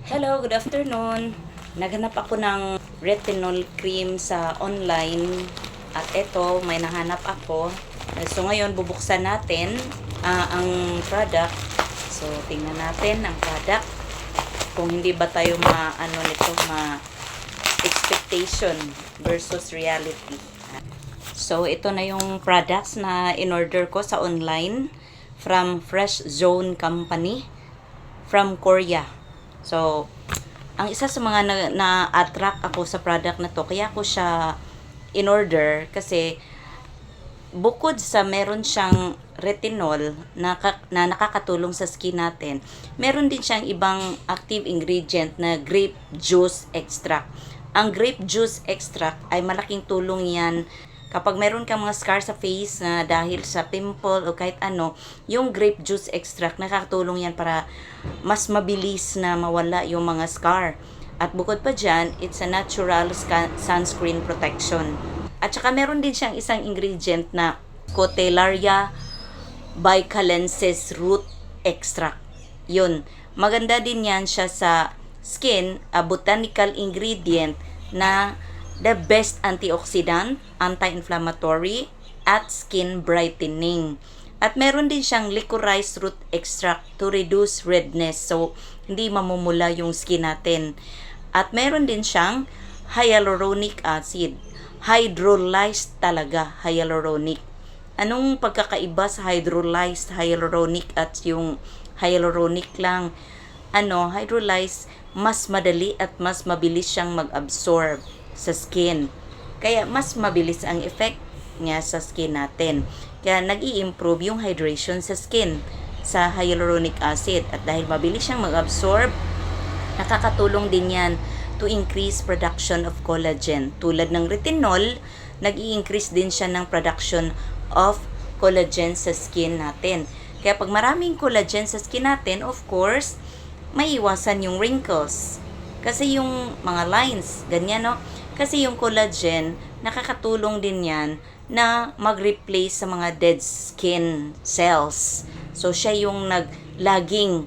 Hello, good afternoon. Naghanap ako ng retinol cream sa online at eto, may nahanap ako. So ngayon, bubuksan natin ang product. So tingnan natin ang product. Kung hindi ba tayo expectation versus reality. So ito na yung products na in-order ko sa online from Fresh Zone Company from Korea. So, ang isa sa mga na-attract ako sa product na to, kaya ko siya in-order kasi bukod sa meron siyang retinol na nakakatulong sa skin natin, meron din siyang ibang active ingredient na grape juice extract. Ang grape juice extract ay malaking tulong yan kapag meron kang mga scar sa face na dahil sa pimple o kahit ano, yung grape juice extract, nakakatulong yan para mas mabilis na mawala yung mga scar. At bukod pa dyan, it's a natural sunscreen protection. At saka meron din siyang isang ingredient na Cotellaria bicalensis root extract. Yun, maganda din yan siya sa skin, a botanical ingredient na the best antioxidant, anti-inflammatory, at skin brightening. At meron din siyang liquorized root extract to reduce redness. So, hindi mamumula yung skin natin. At meron din siyang hyaluronic acid. Hydrolyzed talaga, hyaluronic. Anong pagkakaiba sa hydrolyzed, hyaluronic at yung hyaluronic lang? Hydrolyzed, mas madali at mas mabilis siyang mag-absorb sa skin. Kaya mas mabilis ang effect niya sa skin natin. Kaya nag-i-improve yung hydration sa skin sa hyaluronic acid. At dahil mabilis siyang mag-absorb, nakakatulong din yan to increase production of collagen. Tulad ng retinol, nag-i-increase din siya ng production of collagen sa skin natin. Kaya pag maraming collagen sa skin natin, of course, may iwasan yung wrinkles. Kasi yung mga lines, ganyan no? Kasi yung collagen, nakakatulong din yan na mag-replace sa mga dead skin cells. So, siya yung laging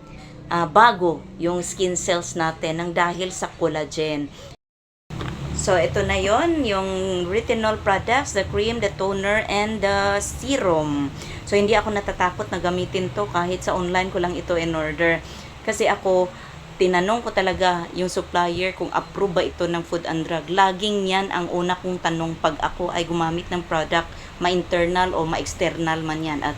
bago yung skin cells natin nang dahil sa collagen. So, ito na yon yung retinol products, the cream, the toner, and the serum. So, hindi ako natatakot na gamitin to kahit sa online ko lang ito in order. Kasi ako, tinanong ko talaga yung supplier kung approve ba ito ng Food and Drug. Laging yan ang una kong tanong pag ako ay gumamit ng product, ma-internal o ma-external man yan. At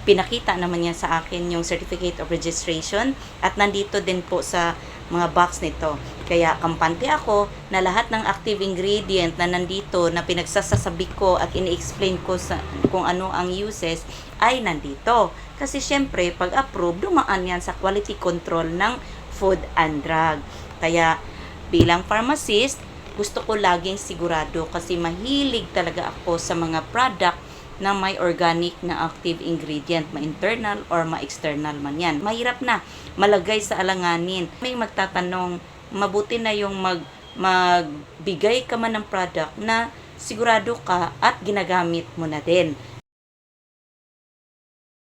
pinakita naman niya sa akin yung Certificate of Registration at nandito din po sa mga box nito. Kaya kampante ako na lahat ng active ingredient na nandito na pinagsasasabi ko at ini-explain ko sa kung ano ang uses ay nandito. Kasi syempre pag approve, dumaan yan sa quality control ng Food and Drug. Kaya bilang pharmacist, gusto ko laging sigurado kasi mahilig talaga ako sa mga product na may organic na active ingredient, ma-internal or ma-external man yan. Mahirap na malagay sa alanganin. May magtatanong, mabuti na yung magbigay ka man ng product na sigurado ka at ginagamit mo na din.